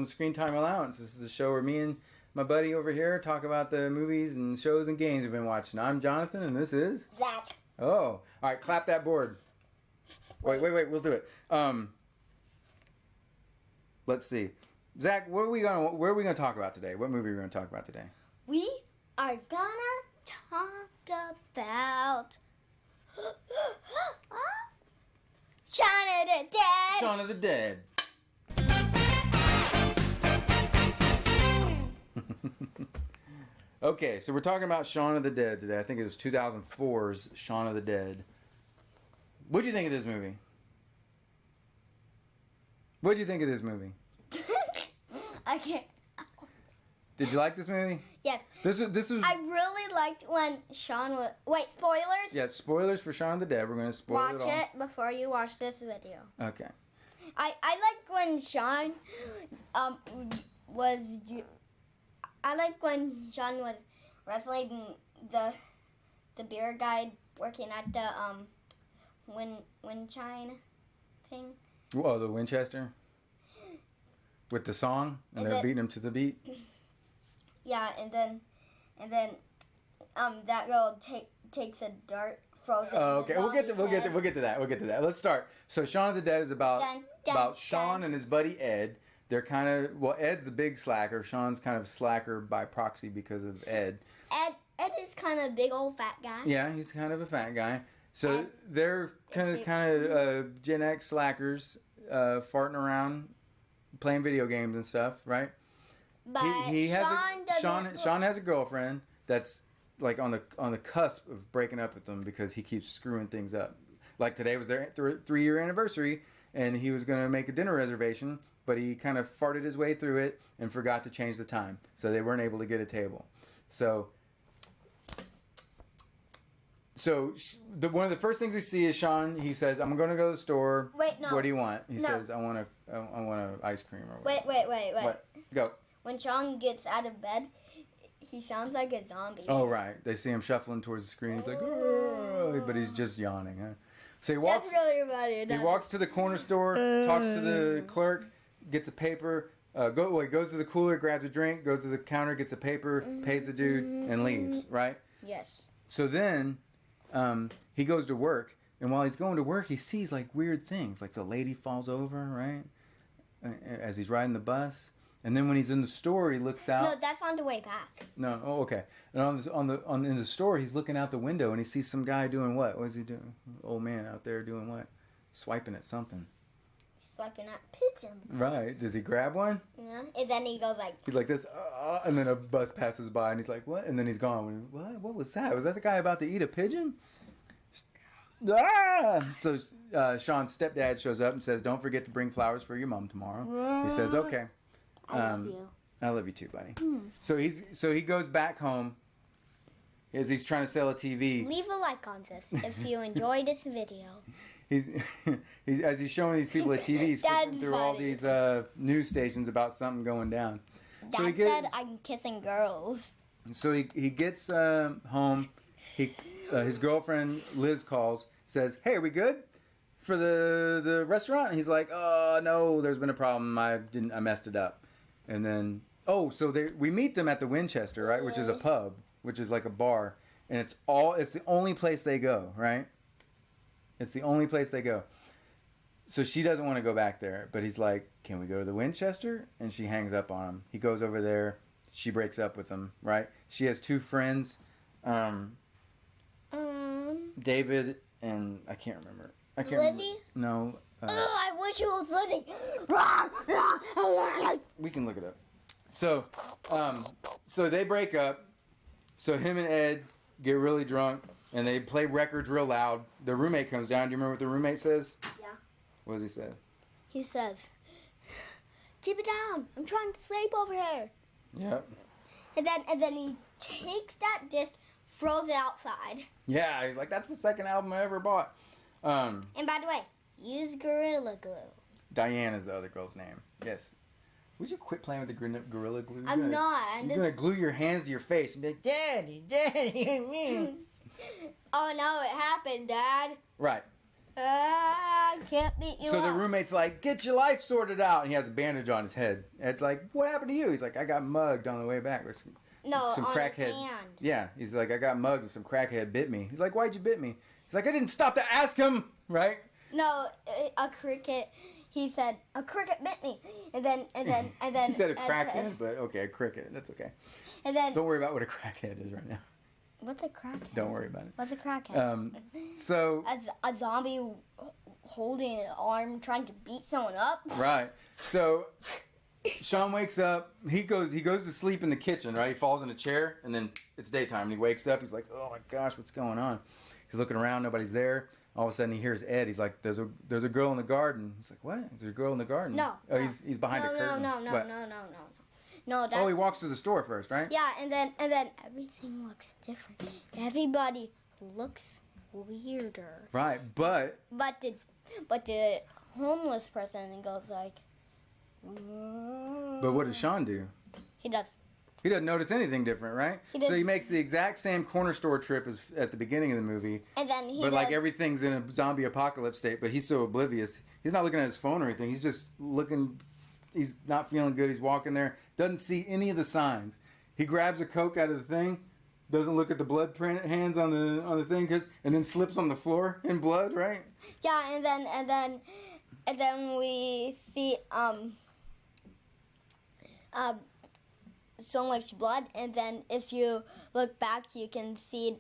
from Screen Time Allowance. This is the show where me and my buddy over here talk about the movies and shows and games we've been watching. I'm Jonathan, and this is Zach. Oh, all right. Clap that board. Wait. We'll do it. Let's see, Zach. Where are we gonna talk about today? What movie are we gonna talk about today? We are gonna talk about Shaun of the Dead. Shaun of the Dead. Okay, so we're talking about Shaun of the Dead today. I think it was 2004's Shaun of the Dead. What'd you think of this movie? What'd you think of this movie? I can't. Did you like this movie? Yes. This was. I really liked when Shaun was. Wait, spoilers? Yeah, spoilers for Shaun of the Dead. We're going to spoil Watch it all. it before you watch this video. Okay. I liked when Shaun was. I like when Shaun was wrestling the beer guy working at the wind chime thing. Oh, the Winchester? With the song? And they're beating him to the beat? Yeah, and then that girl takes a dart, throws it. Oh, okay. We'll get to that. Let's start. So Shaun of the Dead is about Shaun and his buddy Ed. They're kind of, Ed's the big slacker. Shaun's kind of slacker by proxy because of Ed. Ed is kind of a big old fat guy. Yeah, he's kind of a fat guy. So they're kind of Gen X slackers, farting around, playing video games and stuff, right? But Shaun has a girlfriend that's like on the cusp of breaking up with him because he keeps screwing things up. Like today was their 3-year anniversary, and he was going to make a dinner reservation, but he kind of farted his way through it and forgot to change the time, so they weren't able to get a table. So one of the first things we see is Shaun. He says, "I'm going to go to the store." Wait, no. What do you want? He says, "I want a ice cream or whatever." Wait. What? Go. When Shaun gets out of bed, he sounds like a zombie. Oh, right. They see him shuffling towards the screen. He's like, "Oh," but he's just yawning, huh? So he walks. That's really funny. He walks to the corner store, talks to the clerk, gets a paper. Goes to the cooler, grabs a drink, goes to the counter, gets a paper, pays the dude, and leaves. Right? Yes. So then he goes to work, and while he's going to work, he sees like weird things, like the lady falls over, right, as he's riding the bus. And then when he's in the store, he looks out. No, that's on the way back. No, oh, okay. And in the store, he's looking out the window, and he sees some guy doing what? What is he doing? Old man out there doing what? Swiping at something. Swiping at pigeons. Right. Does he grab one? Yeah. And then he goes like. He's like this, and then a bus passes by, and he's like, "What?" And then he's gone. What? What was that? Was that the guy about to eat a pigeon? Ah! So Shaun's stepdad shows up and says, "Don't forget to bring flowers for your mom tomorrow." He says, "Okay." I love you. I love you too, buddy. So he goes back home as he's trying to sell a TV. Leave a like on this if you enjoyed this video. He's as he's showing these people a TV, he's flipping through all these news stations about something going down. Dad said I'm kissing girls. So he gets home. His girlfriend Liz calls, says, "Hey, are we good for the restaurant?" And he's like, "Oh no, there's been a problem. I messed it up." And then we meet them at the Winchester, right, which is a pub, which is like a bar, and it's the only place they go, right? It's the only place they go. So she doesn't want to go back there, but he's like, "Can we go to the Winchester?" And she hangs up on him. He goes over there. She breaks up with him, right? She has two friends, David and I can't remember. Lizzie? No. I wish it was Lizzie. We can look it up. So they break up. So him and Ed get really drunk, and they play records real loud. The roommate comes down. Do you remember what the roommate says? Yeah. What does he say? He says, "Keep it down. I'm trying to sleep over here." Yep. And then he takes that disc, throws it outside. Yeah, he's like, "That's the second album I ever bought." And by the way, use Gorilla Glue. Diane is the other girl's name. Yes. Would you quit playing with the Gorilla Glue? I'm not. You're going to glue your hands to your face and be like, "Daddy, Daddy." Oh no, it happened, Dad. Right. Can't beat you So up. the roommate's like, get your life sorted out. And he has a bandage on his head. And it's like, what happened to you? He's like, I got mugged on the way back. With some on crackhead. his hand. Yeah, he's like, I got mugged and some crackhead bit me. He's like, why'd you bit me? He's like, I didn't stop to ask him, right? No, a cricket. He said a cricket bit me, and then He said a crackhead, but okay, a cricket. That's okay. And then Don't worry about what a crackhead is right now. what's a crackhead? Don't worry about it. What's a crackhead? So A zombie holding an arm trying to beat someone up. right. So Shaun wakes up. He goes to sleep in the kitchen. Right. He falls in a chair, and then it's daytime. And he wakes up. He's like, oh my gosh, what's going on? He's looking around. Nobody's there. All of a sudden, he hears Ed. He's like, "There's a girl in the garden." He's like, "What? Is there a girl in the garden?" No. Oh, he's behind a curtain. No. No. Oh, he walks to the store first, right? Yeah, and then everything looks different. Everybody looks weirder. Right, but the homeless person goes like. but what does Shaun do? He does. He doesn't notice anything different, right? So he makes the exact same corner store trip as at the beginning of the movie. And then but like everything's in a zombie apocalypse state, but he's so oblivious. He's not looking at his phone or anything. He's just looking. He's not feeling good. He's walking there. Doesn't see any of the signs. He grabs a Coke out of the thing. Doesn't look at the blood print hands on the thing, and then slips on the floor in blood, right? Yeah, and then we see so much blood, and then if you look back, you can see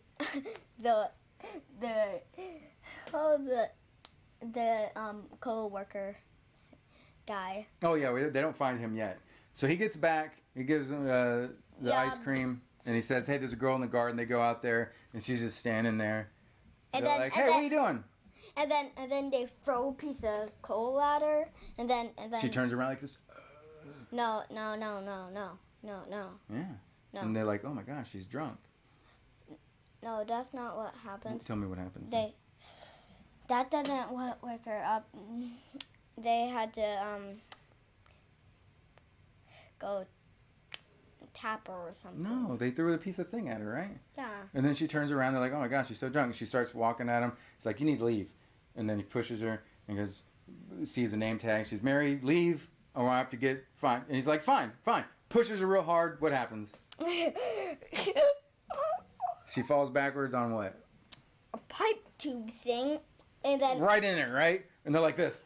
the co-worker guy. Oh yeah, they don't find him yet. So he gets back. He gives him the ice cream, and he says, "Hey, there's a girl in the garden." They go out there, and she's just standing there. And they're like, "Hey, what are you doing?" And then they throw a piece of coal at her, and then she turns around like this. No. Yeah. No. And they're like, "Oh my gosh, she's drunk." No, that's not what happens. Tell me what happens. That doesn't wake her up. They had to go tap her or something. No, they threw a piece of thing at her, right? Yeah. And then she turns around. They're like, "Oh my gosh, she's so drunk." She starts walking at him. He's like, "You need to leave." And then he pushes her and goes, sees a name tag. She's Mary. Leave, or I have to get fine. And he's like, "Fine." Pushes her real hard. What happens? She falls backwards on what? A pipe tube thing, and then right in it, right? And they're like this.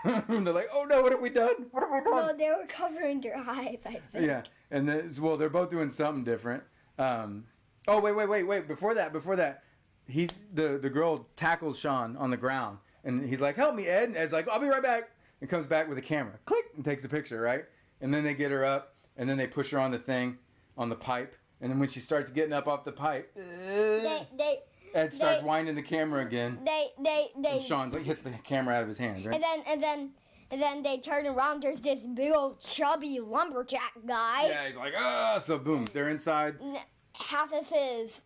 And they're like, "Oh no, what have we done? What have we done?" No, they were covering their eyes, I think. Yeah, and they're both doing something different. Oh wait! Before that, the girl tackles Shaun on the ground, and he's like, "Help me, Ed!" And Ed's like, "I'll be right back," and comes back with a camera, click, and takes a picture, right? And then they get her up, and then they push her on the thing, on the pipe, and then when she starts getting up off the pipe, Ed starts winding the camera again. And Shaun hits the camera out of his hands, right? And then they turn around. There's this big old chubby lumberjack guy. Yeah, he's like, ah! So boom, they're inside. Half of his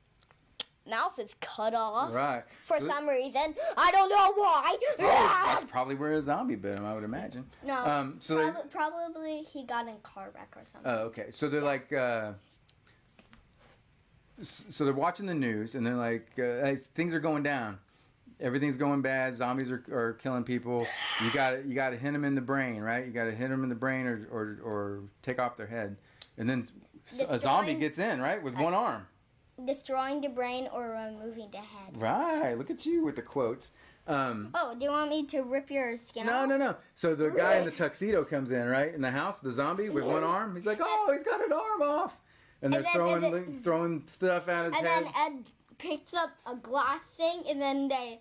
mouth is cut off. Right. For some reason, I don't know why. That's probably where a zombie bit him, I would imagine. No. Probably he got in a car wreck or something. Oh, okay. So they're like. So they're watching the news, and they're like, hey, things are going down. Everything's going bad. Zombies are killing people. You got to hit them in the brain, right? You got to hit them in the brain or take off their head. And then a zombie gets in, right, with one arm. Destroying the brain or removing the head. Right. Look at you with the quotes. Do you want me to rip your skin off? No. So the guy in the tuxedo comes in, right, in the house, the zombie with one arm. He's like, oh, he's got an arm off. And they're throwing stuff at his head. And then Ed picks up a glass thing, and then they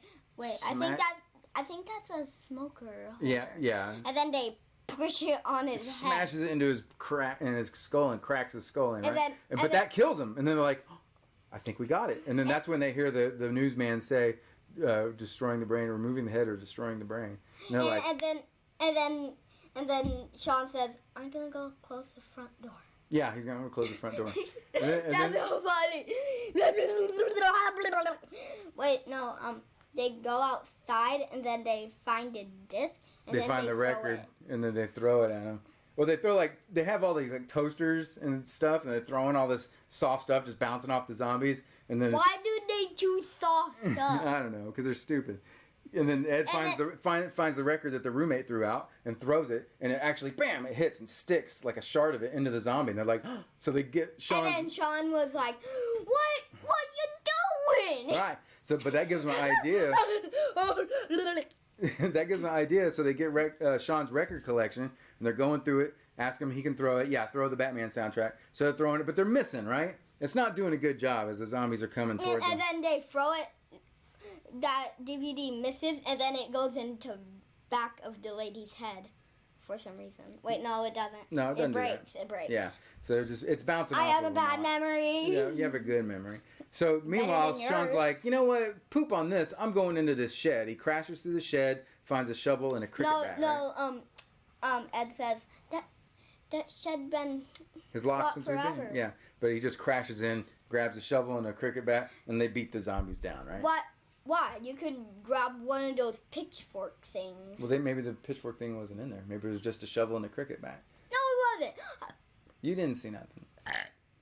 I think that's a smoker holder. Yeah. And then they push it on his head. Smashes it into his skull and cracks his skull in, right? But that kills him. And then they're like, oh, I think we got it. And then that's when they hear the newsman say, destroying the brain, removing the head, or destroying the brain. And they're like, and then Shaun says, I'm gonna go close the front door. Yeah, he's gonna close the front door. That's so funny. Wait, no. They go outside and then they find a disc. And they find the record and then they throw it at him. Well, they have all these like toasters and stuff, and they're throwing all this soft stuff just bouncing off the zombies. And then why do they choose soft stuff? I don't know, because they're stupid. And then Ed finds the record that the roommate threw out and throws it, and it actually, bam, it hits and sticks like a shard of it into the zombie. And they're like, so they get Shaun. And then Shaun was like, what you doing? Right. So, but that gives them an idea. That gives them an idea. So they get Shaun's record collection, and they're going through it. Ask him if he can throw it. Yeah, throw the Batman soundtrack. So they're throwing it, but they're missing, right? It's not doing a good job as the zombies are coming towards them. And then they throw it. That DVD misses, and then it goes into back of the lady's head for some reason. Wait, no, it doesn't. No, it doesn't. It breaks. Yeah. So it's bouncing off. I have a bad memory. Yeah, you have a good memory. So meanwhile, Shaun's like, you know what? Poop on this. I'm going into this shed. He crashes through the shed, finds a shovel and a cricket bat. No, right? Ed says that shed been his locks and forever. everything. Yeah, but he just crashes in, grabs a shovel and a cricket bat, and they beat the zombies down, right? What? Why? You could grab one of those pitchfork things. Well, maybe the pitchfork thing wasn't in there. Maybe it was just a shovel and a cricket bat. No, it wasn't. You didn't see nothing.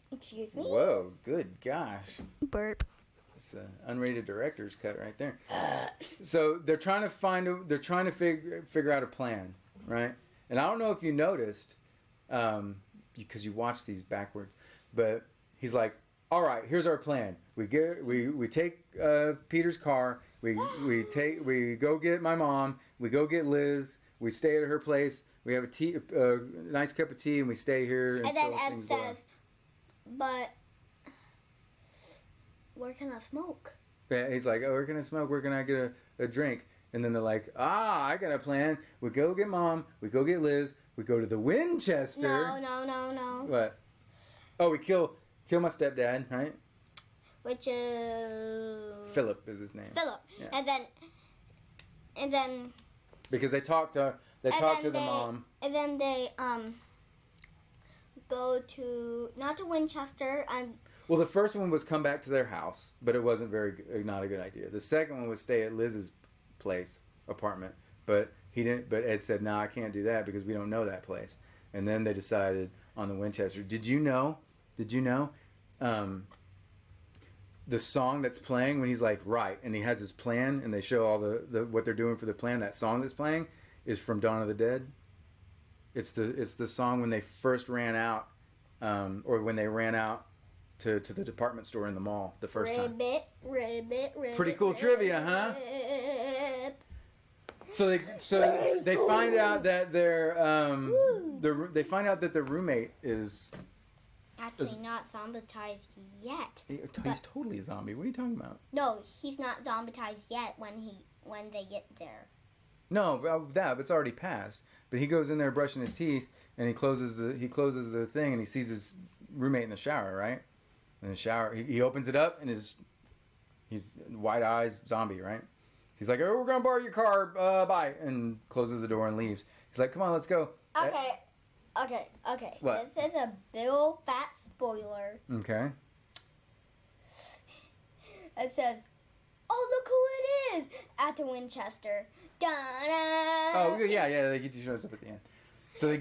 Excuse me? Whoa, good gosh. Burp. It's an unrated director's cut right there. So they're trying to figure out a plan, right? And I don't know if you noticed, because you watch these backwards, but he's like, all right, here's our plan. We take Peter's car. We go get my mom. We go get Liz. We stay at her place. We have a nice cup of tea, and we stay here. And then Ed says, "But where can I smoke?" Yeah, he's like, "Oh, where can I smoke? Where can I get a drink?" And then they're like, I got a plan. We go get Mom. We go get Liz. We go to the Winchester. No. What? Oh, we kill my stepdad, right? Which is Philip is his name. Philip. Yeah. And then because they talk to the mom. And then they go to not to Winchester and. Well, the first one was come back to their house, but it wasn't not a good idea. The second one was stay at Liz's apartment, but he didn't. But Ed said, "No, I can't do that because we don't know that place." And then they decided on the Winchester. Did you know? The song that's playing when he's like, right, and he has his plan, and they show all the what they're doing for the plan. That song that's playing is from Dawn of the Dead. It's the song when they first ran out, or when they ran out to the department store in the mall the first time. Ribbit. Pretty cool trivia, huh? So they find out that they find out that the roommate is actually not zombietized yet. He's totally a zombie. What are you talking about? No, he's not zombietized yet when they get there. No, it's already passed. But he goes in there brushing his teeth, and he closes the thing, and he sees his roommate in the shower, right? In the shower, he opens it up, and he's wide eyes zombie, right? He's like, "Oh, we're gonna borrow your car, bye," and closes the door and leaves. He's like, "Come on, let's go." Okay. What? This is a big old fat spoiler. Okay. It says, "Oh, look who it is!" at the Winchester. Da-da. Oh yeah. They get you shows up at the end. So they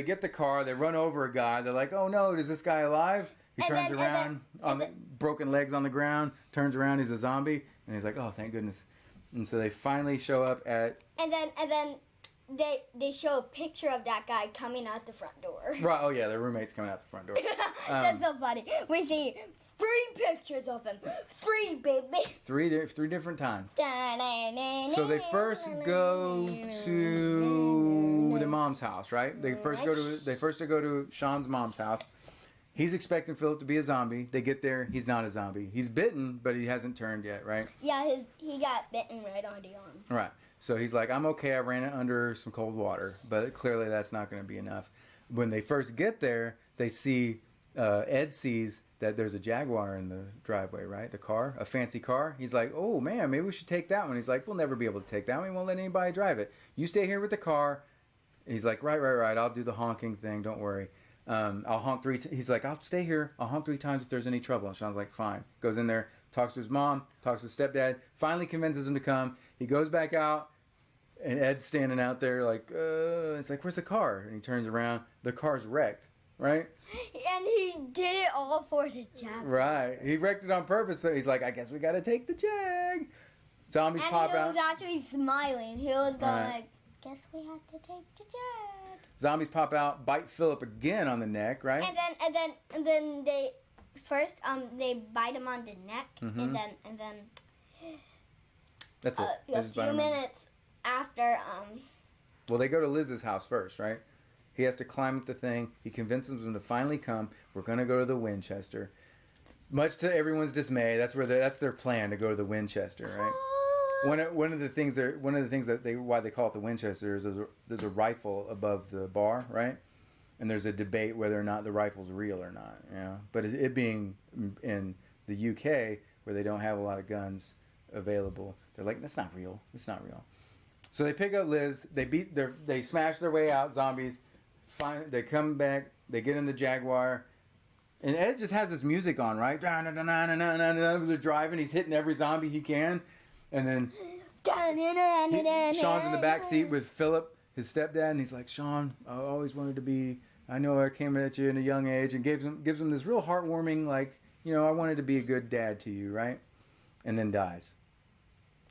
get the car. They run over a guy. They're like, "Oh no, is this guy alive?" He turns around on the broken legs on the ground. Turns around, he's a zombie, and he's like, "Oh, thank goodness!" And so they finally show up at. And then they show a picture of that guy coming out the front door. Right. Oh yeah, their roommate's coming out the front door. That's so funny. We see 3 pictures of him. 3, baby. 3 different times. So they first go to the mom's house, right? They first go to Shaun's mom's house. He's expecting Philip to be a zombie. They get there, he's not a zombie. He's bitten, but he hasn't turned yet, right? Yeah, he got bitten right on the arm. Right. So he's like, "I'm okay. I ran it under some cold water," but clearly that's not going to be enough. When they first get there, they see Ed sees that there's a Jaguar in the driveway, right? The car, a fancy car. He's like, "Oh man, maybe we should take that one." He's like, "We'll never be able to take that one. We won't let anybody drive it. You stay here with the car." He's like, right. I'll do the honking thing. Don't worry. I'll honk 3 He's like, "I'll stay here. I'll honk 3 times if there's any trouble." And Shaun's like, "Fine." Goes in there, talks to his mom, talks to his stepdad, finally convinces him to come. He goes back out, and Ed's standing out there like, it's like, "Where's the car?" And he turns around. The car's wrecked, right? And he did it all for the Jag. Right. He wrecked it on purpose, so he's like, "I guess we got to take the Jag." Zombies And pop he out. was actually smiling. He was going Right. like, guess we have to take the jet. Zombies pop out, bite Philip again on the neck, right? And then they first they bite him on the neck, Mhm. and then That's it. They a just bite few him on- minutes after Well, they go to Liz's house first, right? He has to climb up the thing. He convinces them to finally come. We're gonna go to the Winchester. Much to everyone's dismay, that's their plan, to go to the Winchester, right? One of the things why they call it the Winchester is there's a rifle above the bar, right? And there's a debate whether or not the rifle's real or not, you know. But it being in the UK where they don't have a lot of guns available, they're like, that's not real. It's not real. So they pick up Liz. They smash their way out. Zombies. They come back. They get in the Jaguar. And Ed just has this music on, right? They're driving. He's hitting every zombie he can. And then Shaun's in the back seat with Philip, his stepdad, and he's like, Shaun, I always wanted to be. I know I came at you in a young age, and gives him this real heartwarming, like, you know, I wanted to be a good dad to you, right? And then dies.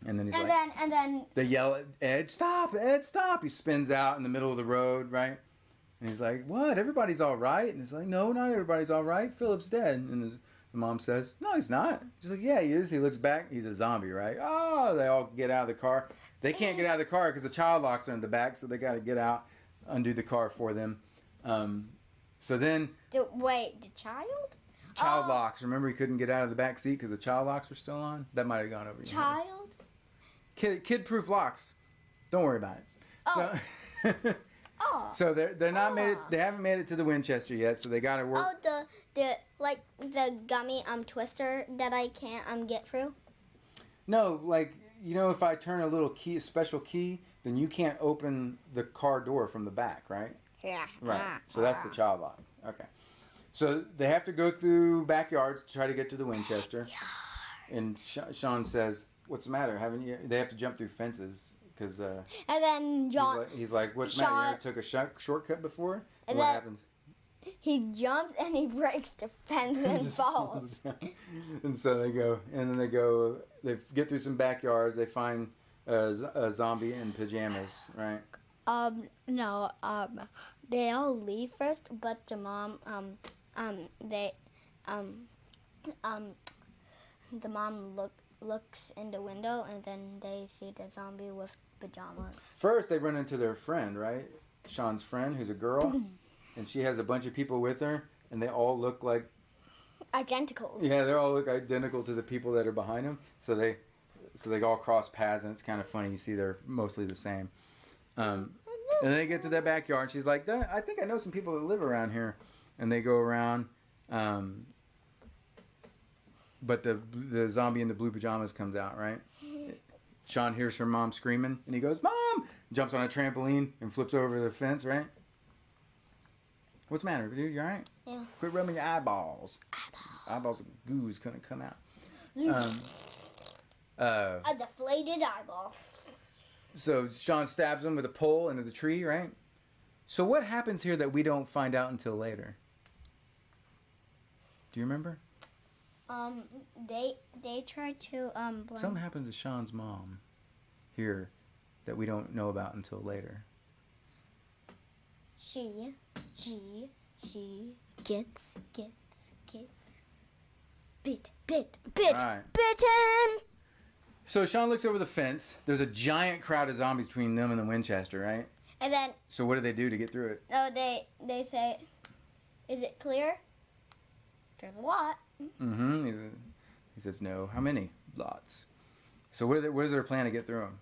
And then he's and then they yell at Ed, stop, Ed, stop. He spins out in the middle of the road, right? And he's like, what? Everybody's all right? And he's like, no, not everybody's all right. Philip's dead. And the mom says, no, he's not. She's like, yeah, he is. He looks back. He's a zombie, right? Oh, they all get out of the car. They can't get out of the car because the child locks are in the back, so they got to get out, undo the car for them. So then... Wait, the child? Child locks. Remember he couldn't get out of the back seat because the child locks were still on? That might have gone over your head. Child? Kid-proof locks. Don't worry about it. Oh. So... So they're not made it. They haven't made it to the Winchester yet. So they got to work. Oh, the gummy twister that I can't get through. No, like, you know, if I turn a little key, a special key, then you can't open the car door from the back, right? Yeah. Right. So that's the child lock. Okay. So they have to go through backyards to try to get to the Winchester. And Shaun says, "What's the matter? Haven't you?" They have to jump through fences. Because and then John, he's like, what's the matter? You ever took a shortcut before? And what happens? He jumps and he breaks the fence and falls. And so they go, they get through some backyards. They find a zombie in pajamas, right? No, they all leave first, but the mom, the mom looks in the window, and then they see the zombie with pajamas. First, they run into their friend, right? Shaun's friend, who's a girl, and she has a bunch of people with her, and they all look like identicals. Yeah, they all look identical to the people that are behind them. So they all cross paths, and it's kind of funny. You see, they're mostly the same. And then they get to that backyard. And she's like, I think I know some people that live around here, and they go around. But the zombie in the blue pajamas comes out, right? Shaun hears her mom screaming, and he goes, Mom! Jumps on a trampoline and flips over the fence, right? What's the matter, dude? You all right? Yeah. Quit rubbing your eyeballs. Eyeballs of goo is going to come out. A deflated eyeball. So Shaun stabs him with a pole into the tree, right? So what happens here that we don't find out until later? Do you remember? They try to blame. Something happens to Shaun's mom here that we don't know about until later. She gets bitten. So Shaun looks over the fence. There's a giant crowd of zombies between them and the Winchester, right? And then. So what do they do to get through it? No, they say, "Is it clear?" There's a lot. Mm-hmm. He says no. How many? Lots. So what is their plan to get through them?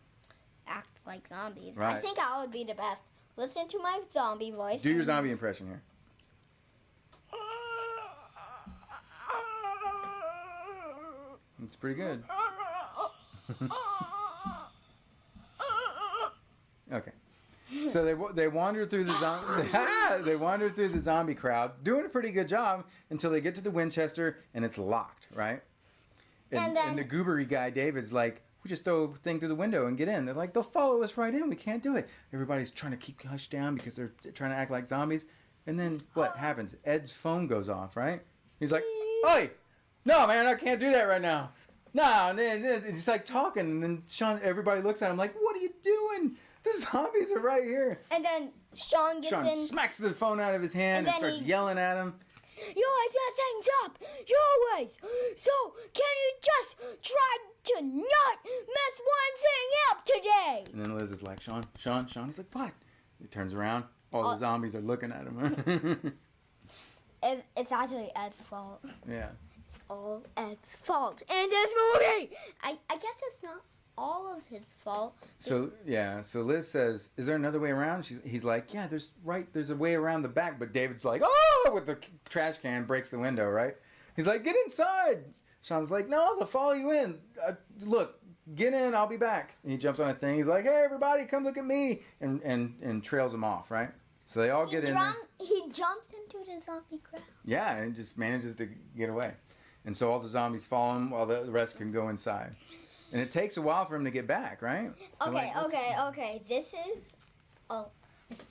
Act like zombies. Right. I think I would be the best. Listen to my zombie voice. Do your zombie impression here. It's pretty good. Okay. So they wander through the zombie crowd, doing a pretty good job until they get to the Winchester and it's locked, right? And the goobery guy David's like, we just throw a thing through the window and get in. They're like, they'll follow us right in. We can't do it. Everybody's trying to keep hushed down because they're trying to act like zombies. And then what happens? Ed's phone goes off, right? He's like, "Oi, no, man, I can't do that right now." No, and then it's like talking, and then everybody looks at him like, what are you doing? The zombies are right here. And then Shaun gets Shaun in. smacks the phone out of his hand and starts yelling at him. You always mess things up. You always. So can you just try to not mess one thing up today? And then Liz is like, Shaun. He's like, what? He turns around. All the zombies are looking at him. It's actually Ed's fault. Yeah. It's all Ed's fault in this movie. I guess it's not all of his fault. So Liz says, is there another way around? He's like, yeah, there's a way around the back. But David's like, oh, with the trash can, breaks the window, right? He's like, get inside. Shaun's like, no, they'll follow you in. Look, get in, I'll be back. And he jumps on a thing. He's like, hey, everybody, come look at me. And trails them off, right? So they all get in there. He jumps into the zombie crowd. Yeah, and just manages to get away. And so all the zombies follow him while the rest can go inside. And it takes a while for him to get back, right? Okay. This is a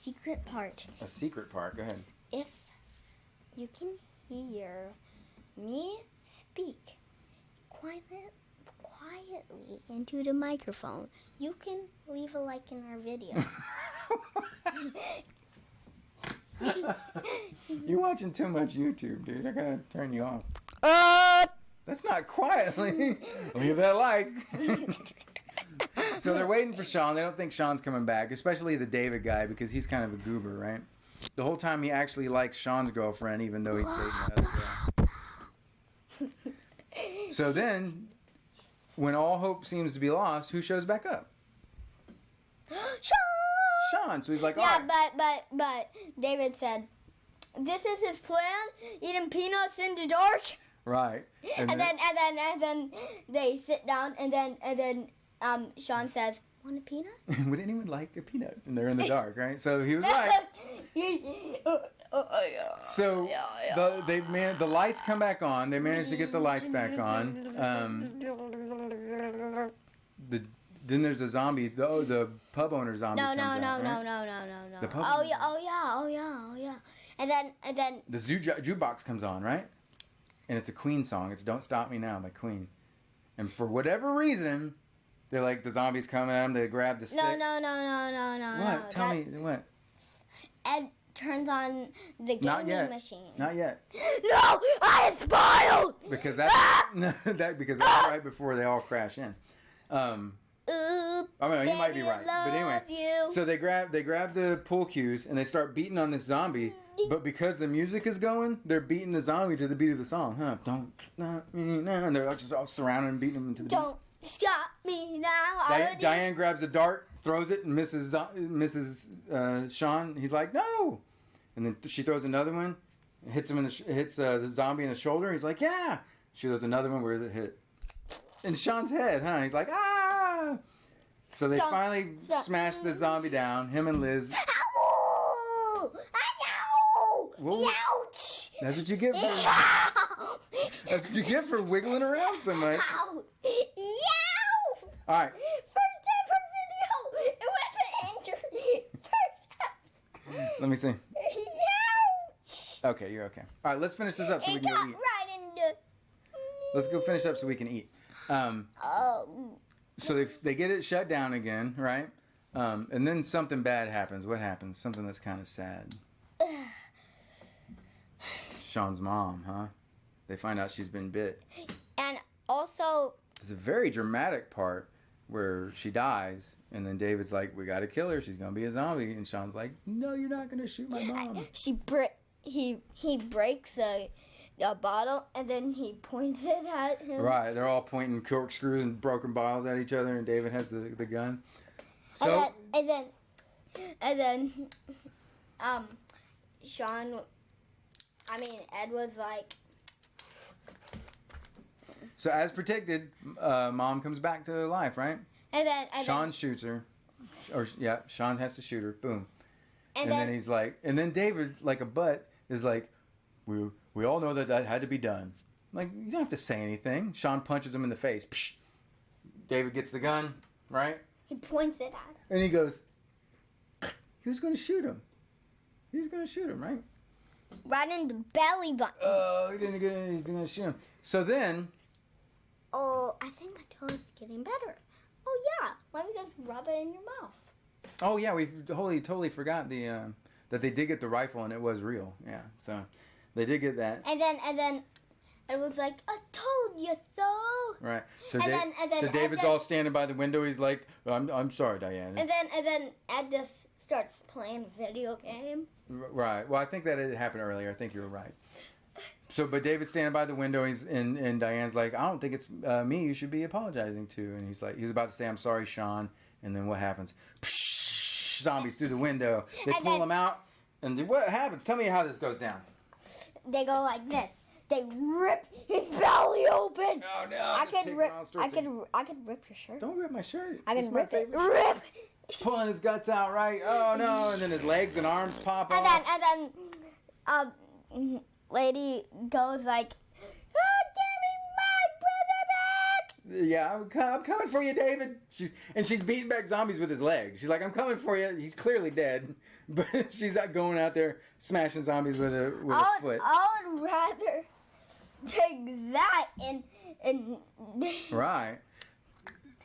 secret part. A secret part. Go ahead. If you can hear me speak quietly into the microphone, you can leave a like in our video. You're watching too much YouTube, dude. I gotta turn you off. That's not quietly. Leave that like. So they're waiting for Shaun. They don't think Shaun's coming back, especially the David guy, because he's kind of a goober, right? The whole time he actually likes Shaun's girlfriend, even though he's dating another girl. So then, when all hope seems to be lost, who shows back up? Shaun. So he's like, yeah, all right. but David said, this is his plan, eating peanuts in the dark. Right. And then they sit down, and then Shaun says, want a peanut? Would anyone like a peanut? And they're in the dark, right? So he was right. So the lights come back on. They managed to get the lights back on. Then there's a zombie. The pub owner zombie. No. The pub Oh yeah. And then the jukebox comes on, right? And it's a Queen song. It's "Don't Stop Me Now" by Queen. And for whatever reason, they're like, the zombies come at them. They grab the sticks. No. What? Tell me what? Ed turns on the gaming machine. Not yet. No, I spoiled. Because that's right before they all crash in. I mean, you might be right, but anyway. So they grab the pool cues and they start beating on this zombie. But because the music is going, they're beating the zombie to the beat of the song, huh? Don't stop me now, and they're just all surrounding and beating him to the beat. Don't stop me now. Diane grabs a dart, throws it, and misses Shaun. He's like, no, and then she throws another one, hits the zombie in the shoulder. He's like, yeah. She throws another one. Where does it hit? In Shaun's head, huh? He's like, ah. So they finally smash the zombie down. Him and Liz. Well, ouch! That's what you get for. That's what you get for wiggling around so much. Ow! Yow! All right. First ever video. It was an injury. First ever. Let me see. Ouch! Okay, you're okay. All right, let's finish this up so we can go eat. Right in the. Let's go finish up so we can eat. So they get it shut down again, right? And then something bad happens. What happens? Something that's kind of sad. Shaun's mom, huh? They find out she's been bit. And also... It's a very dramatic part where she dies, and then David's like, we gotta kill her, she's gonna be a zombie. And Shaun's like, no, you're not gonna shoot my mom. He breaks a bottle, and then he points it at him. Right, they're all pointing corkscrews and broken bottles at each other, and David has the gun. So... And then Shaun... Ed was like... So as predicted, Mom comes back to life, right? And then Shaun shoots her. Shaun has to shoot her. Boom. And then he's like... And then David, like a butt, is like, we all know that had to be done. Like, you don't have to say anything. Shaun punches him in the face. Psh. David gets the gun, right? He points it at him. And he goes, he was going to shoot him. He was going to shoot him, right? Right in the belly button. Oh, he didn't get it. He's going to shoot him. So then, Oh, I think my toe is getting better. Oh yeah, let me just rub it in your mouth. Oh yeah, we totally forgot that they did get the rifle and it was real. Yeah, so they did get that. And then it was like, I told you so. Right. So, And then David's Ed all just, standing by the window. He's like, I'm sorry, Diane. And then Ed just starts playing a video game. Right. Well, I think that it happened earlier. I think you were right. So, but David's standing by the window. And Diane's like, I don't think it's me. You should be apologizing to. And he's about to say, I'm sorry, Shaun. And then what happens? Psh, zombies through the window. They pull him out. And what happens? Tell me how this goes down. They go like this. They rip his belly open. Oh no! I could rip your shirt. Don't rip my shirt. I can It's rip my it. favorite. Rip. Pulling his guts out, right? Oh no! And then his legs and arms pop off. And then, lady goes like, "Give me my brother back!" Yeah, I'm coming for you, David. She's beating back zombies with his legs. She's like, I'm coming for you. He's clearly dead, but she's not going out there smashing zombies with a foot. I would rather take that and Right.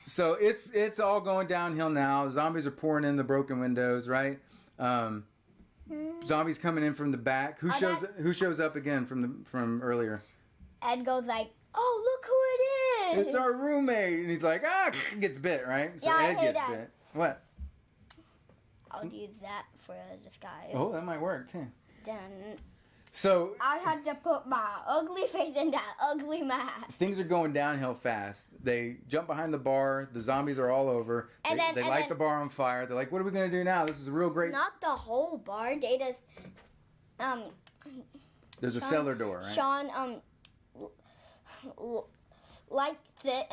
So it's all going downhill now. Zombies are pouring in the broken windows, right? Zombies coming in from the back. Who shows up again from earlier? Ed goes like, "Oh, look who it is! It's our roommate." And he's like, gets bit, right? So Yeah, I Ed hate gets that. bit. What? I'll use that for a disguise." Oh, that might work too. Then So I had to put my ugly face in that ugly mask. things are going downhill fast. They jump behind the bar. The zombies are all over. And They then- light the bar on fire. They're like, what are we going to do now? This is a real great... Not the whole bar. They just There's a cellar door, right? Shaun liked it,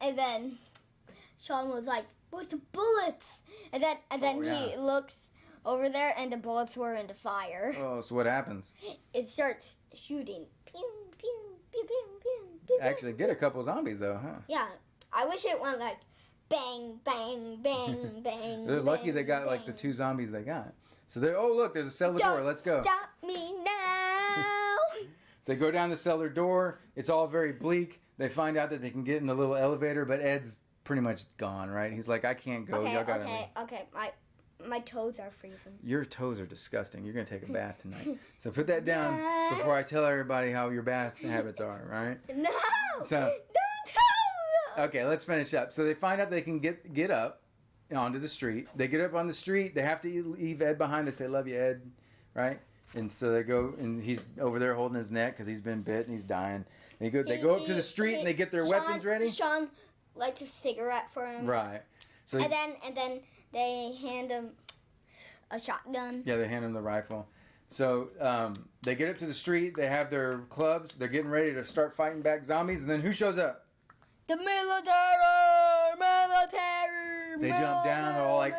and then Shaun was like, "Where's the bullets?" And then Oh, yeah. he looks over there, and the bullets were in the fire. Oh, so what happens? It starts shooting. Pew, pew, pew, pew, pew, pew, Actually, get a couple zombies, though, huh? Yeah, I wish it went like bang, bang, bang, bang. They're lucky bang, they got, like, the bang. 2 zombies they got. So they're, oh, look, there's a cellar door. Don't Let's go. Stop me now. So they go down the cellar door. It's all very bleak. They find out that they can get in the little elevator, but Ed's pretty much gone, right? He's like, I can't go. Y'all gotta leave. Okay. My toes are freezing. Your toes are disgusting. You're going to take a bath tonight. So put that down before I tell everybody how your bath habits are, right? No. So- Don't tell me. Okay, let's finish up. So they find out they can get up onto the street. They get up on the street. They have to leave Ed behind. They say, love you, Ed, right? And so they go, and he's over there holding his neck because he's been bit and he's dying. And they go up to the street and they get their weapons ready. Shaun lights a cigarette for him. Right. So And then they hand him a shotgun. yeah, they hand him the rifle. So they get up to the street. They have their clubs. They're getting ready to start fighting back zombies. And then who shows up? The military. They jump down. They're all like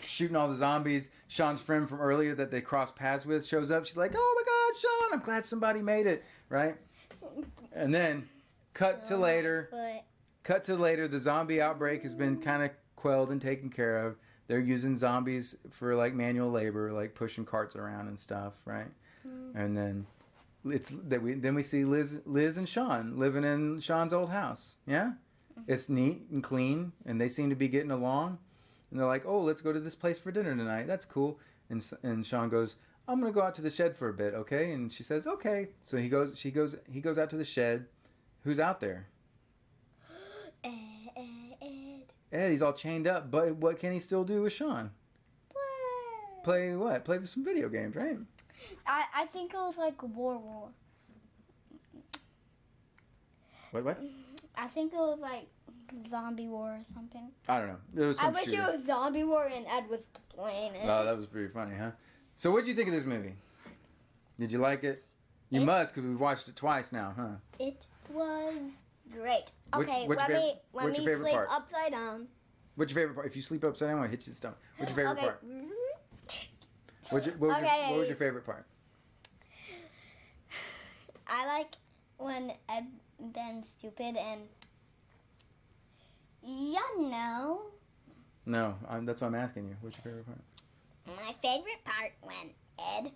shooting all the zombies. Shaun's friend from earlier that they crossed paths with shows up. She's like, "Oh my God, Shaun! I'm glad somebody made it." Right? And then cut to later. The zombie outbreak has been kind of quelled and taken care of. They're using zombies for like manual labor, like pushing carts around and stuff, right? And then we see Liz and Shaun living in Shaun's old house. Yeah, it's neat and clean, and they seem to be getting along. And they're like, "Oh, let's go to this place for dinner tonight. That's cool." And Shaun goes, "I'm gonna go out to the shed for a bit, okay?" And she says, "Okay." So he goes out to the shed. Who's out there? Ed, he's all chained up, but what can he still do with Shaun? Play what? Play some video games, right? I think it was like War. What? I think it was like Zombie War or something. I don't know. It was I some wish shooter. it was Zombie War and Ed was playing it. Oh, that was pretty funny, huh? So what'd you think of this movie? Did you like it? You must, because we watched it twice now, huh? It was great. What- Okay, what's your favorite- let what's me your favorite sleep part? upside down. What's your favorite part? If you sleep upside down, I'm going to hit you in the stomach. What's your favorite Okay. part? What was your favorite part? I like when Ed Ben's stupid and know. No, that's why I'm asking you. What's your favorite part? My favorite part when Ed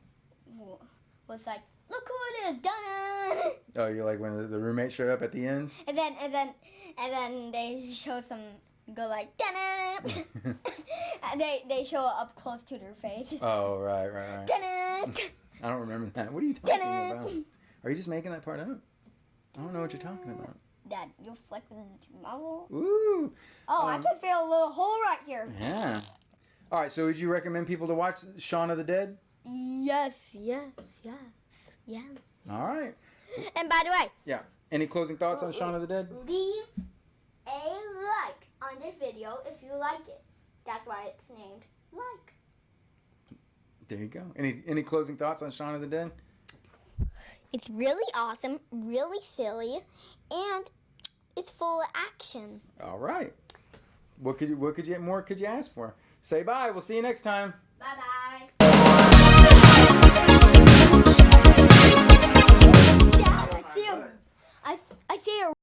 was like, look who it is, dun. Oh, you like when the roommate showed up at the end? And then they show some go like dun. They show up close to their face. Oh, right. Dun. I don't remember that. What are you talking about? Are you just making that part up? I don't know what you're talking about. Dad, you flick the muzzle. Ooh. Oh, I can feel a little hole right here. Yeah. All right, so would you recommend people to watch Shaun of the Dead? Yes. All right. And by the way, Yeah. Any closing thoughts on Shaun of the Dead? leave a like on this video if you like it. That's why it's named like. There you go. Any closing thoughts on Shaun of the Dead? It's really awesome, really silly, and it's full of action. All right. What could you ask for? Say bye. We'll see you next time. Bye bye.